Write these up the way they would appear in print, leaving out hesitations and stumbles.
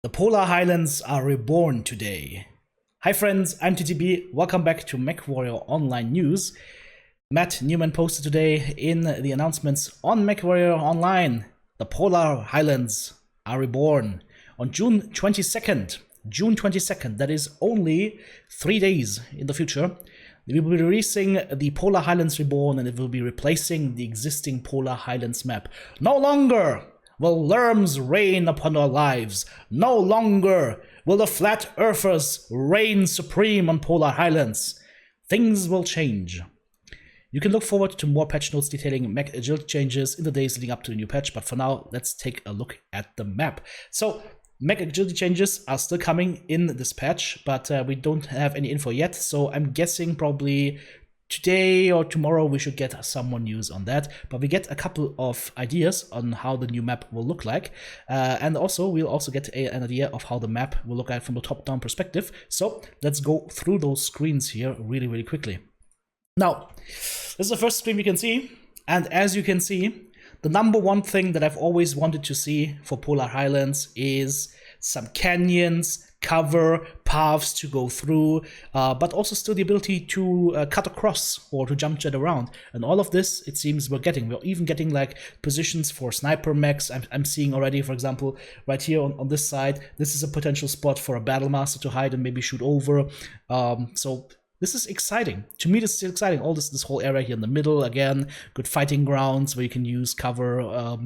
The Polar Highlands are reborn today. Hi friends, I'm TTB. Welcome back to Mechwarrior Online News. Matt Newman posted today in the announcements on Mechwarrior Online. The Polar Highlands are reborn on June 22nd. June 22nd, that is only 3 days in the future. We will be releasing the Polar Highlands Reborn, and it will be replacing the existing Polar Highlands map. No longer will LURMs reign upon our lives. No longer will the flat earthers reign supreme on Polar Highlands. Things will change. You can look forward to more patch notes detailing mech agility changes in the days leading up to the new patch, but for now, let's take a look at the map. So, mech agility changes are still coming in this patch, but we don't have any info yet, so I'm guessing probably today or tomorrow we should get some more news on that. But we get a couple of ideas on how the new map will look like, and also we'll also get an idea of how the map will look like from the top-down perspective. So let's go through those screens here really quickly. Now, this is the first screen we can see, and as you can see, the number one thing that I've always wanted to see for Polar Highlands is some canyons, cover, paths to go through, but also still the ability to cut across or to jump jet around. And all of this, it seems we're getting. We're even getting like positions for sniper mechs. I'm seeing already, for example, right here on this side, this is a potential spot for a battle master to hide and maybe shoot over. So this is exciting. To me, this is still exciting. All this whole area here in the middle, again, good fighting grounds where you can use cover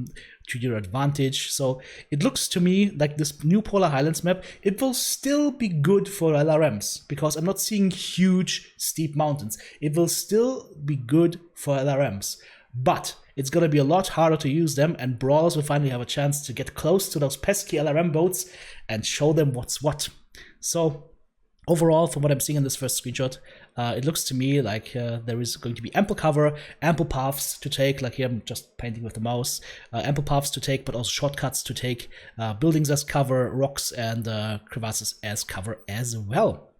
to your advantage. So it looks to me like this new Polar Highlands map, it will still be good for LRMs because I'm not seeing huge, steep mountains. It will still be good for LRMs, but it's going to be a lot harder to use them, and brawlers will finally have a chance to get close to those pesky LRM boats and show them what's what. So overall, from what I'm seeing in this first screenshot, it looks to me like there is going to be ample cover, ample paths to take, like here I'm just painting with the mouse, ample paths to take, but also shortcuts to take, buildings as cover, rocks and crevasses as cover as well.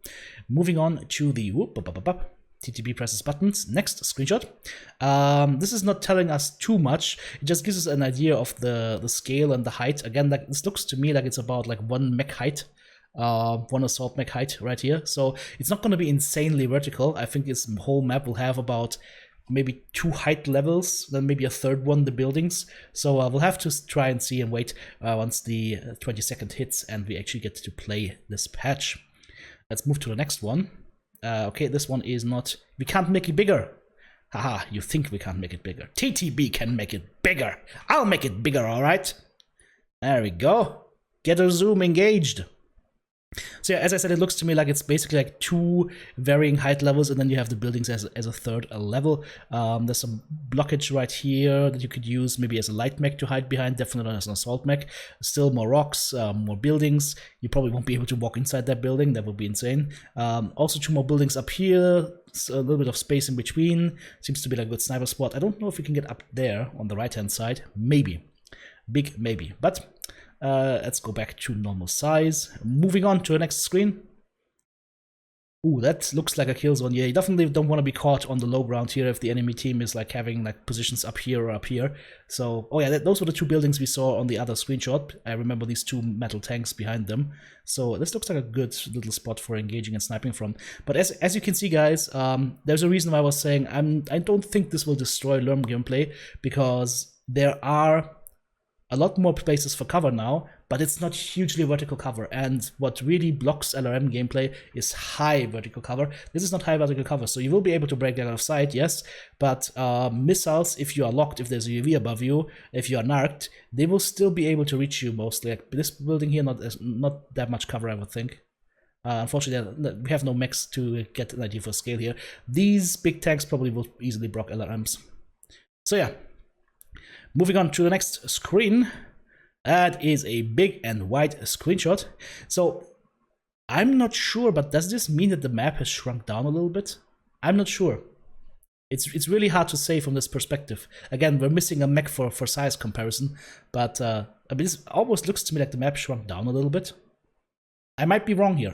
Moving on to the TTB presses buttons. Next screenshot. This is not telling us too much. It just gives us an idea of the scale and the height. Again, like this looks to me like it's about like one mech height. One assault mech height right here, so it's not going to be insanely vertical. I think this whole map will have about maybe 2 height levels, then maybe a third one, the buildings. So we'll have to try and see and wait once the 22nd hits and we actually get to play this patch. Let's move to the next one. Okay, this one is not, we can't make it bigger. Haha, you think we can't make it bigger. TTB can make it bigger. I'll make it bigger, alright? There we go. Get a zoom engaged. So yeah, as I said, it looks to me like it's basically like 2 varying height levels, and then you have the buildings as a third level. There's some blockage right here that you could use maybe as a light mech to hide behind, definitely not as an assault mech. Still more rocks, more buildings. You probably won't be able to walk inside that building, that would be insane. Also 2 more buildings up here, a little bit of space in between. Seems to be like a good sniper spot. I don't know if we can get up there on the right hand side. Maybe. Big maybe. But let's go back to normal size. Moving on to the next screen. Ooh, that looks like a kill zone. Yeah, you definitely don't want to be caught on the low ground here if the enemy team is like having like positions up here or up here. So, oh yeah, those were the 2 buildings we saw on the other screenshot. I remember these 2 metal tanks behind them. So this looks like a good little spot for engaging and sniping from. But as you can see, guys, there's a reason why I was saying I don't think this will destroy LURM gameplay, because there are a lot more places for cover now, but it's not hugely vertical cover. And what really blocks LRM gameplay is high vertical cover. This is not high vertical cover, so you will be able to break that out of sight, yes, but missiles, if you are locked, if there's a UAV above you, if you are narked, they will still be able to reach you mostly. Like this building here, not that much cover, I would think. Unfortunately, we have no mechs to get an idea for scale here. These big tanks probably will easily block LRMs. So yeah. Moving on to the next screen, that is a big and wide screenshot. So I'm not sure, but does this mean that the map has shrunk down a little bit? I'm not sure. It's really hard to say from this perspective. Again, we're missing a mech for size comparison, but I mean, this almost looks to me like the map shrunk down a little bit. I might be wrong here.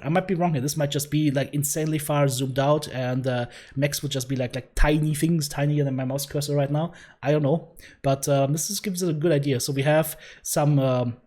This might just be like insanely far zoomed out, and mechs would just be like tiny things, tinier than my mouse cursor right now. I don't know, but this gives us a good idea. So we have some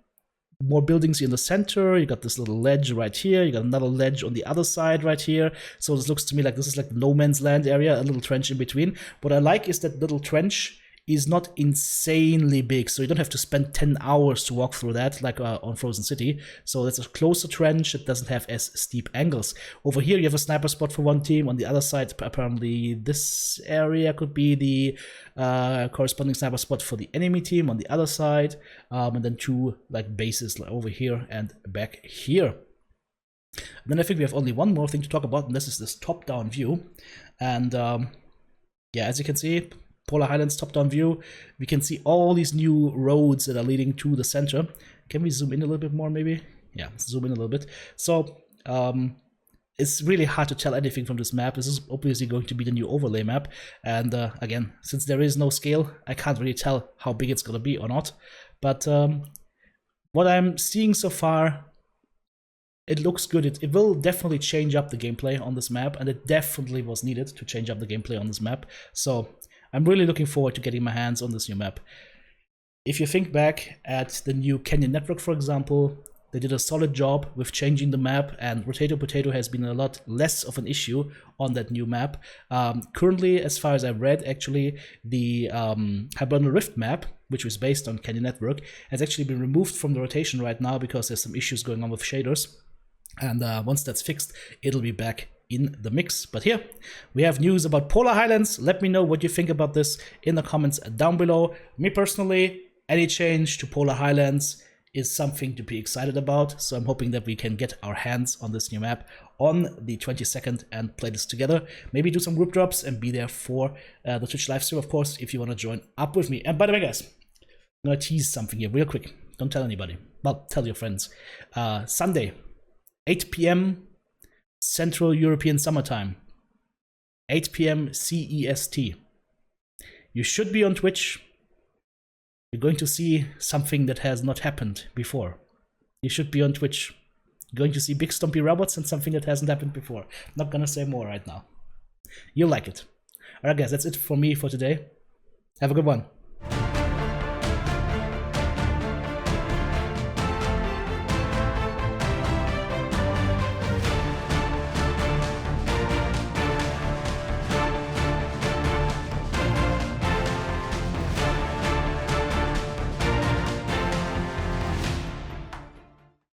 more buildings in the center. You got this little ledge right here. You got another ledge on the other side right here. So this looks to me like this is like no man's land area, a little trench in between. What I like is that little trench is not insanely big, so you don't have to spend 10 hours to walk through that like on Frozen City. So that's a closer trench. It doesn't have as steep angles. Over here you have a sniper spot for one team. On the other side, apparently this area could be the corresponding sniper spot for the enemy team on the other side, and then two like bases like over here and back here. And then I think we have only one more thing to talk about, and this is this top-down view. And yeah, as you can see, Polar Highlands top-down view, we can see all these new roads that are leading to the center. Can we zoom in a little bit more, maybe? Yeah, zoom in a little bit. So it's really hard to tell anything from this map. This is obviously going to be the new overlay map. And again, since there is no scale, I can't really tell how big it's going to be or not. But what I'm seeing so far, it looks good. It will definitely change up the gameplay on this map, and it definitely was needed to change up the gameplay on this map. So I'm really looking forward to getting my hands on this new map. If you think back at the new Canyon Network, for example, they did a solid job with changing the map, and Potato Potato has been a lot less of an issue on that new map. Currently, as far as I've read, actually, the Hibernal Rift map, which was based on Canyon Network, has actually been removed from the rotation right now because there's some issues going on with shaders. And once that's fixed, it'll be back in the mix. But here we have news about Polar Highlands. Let me know what you think about this in the comments down below. Me personally, any change to Polar Highlands is something to be excited about. So I'm hoping that we can get our hands on this new map on the 22nd and play this together. Maybe do some group drops and be there for the Twitch live stream, of course, if you want to join up with me. And by the way, guys, I'm going to tease something here real quick. Don't tell anybody. Well, tell your friends. Sunday, 8 p.m. Central European Summertime, 8 p.m. CEST. You should be on Twitch. You're going to see something that has not happened before. You should be on Twitch. You're going to see big stompy robots and something that hasn't happened before. Not gonna say more right now. You'll like it. Alright guys, that's it for me for today. Have a good one.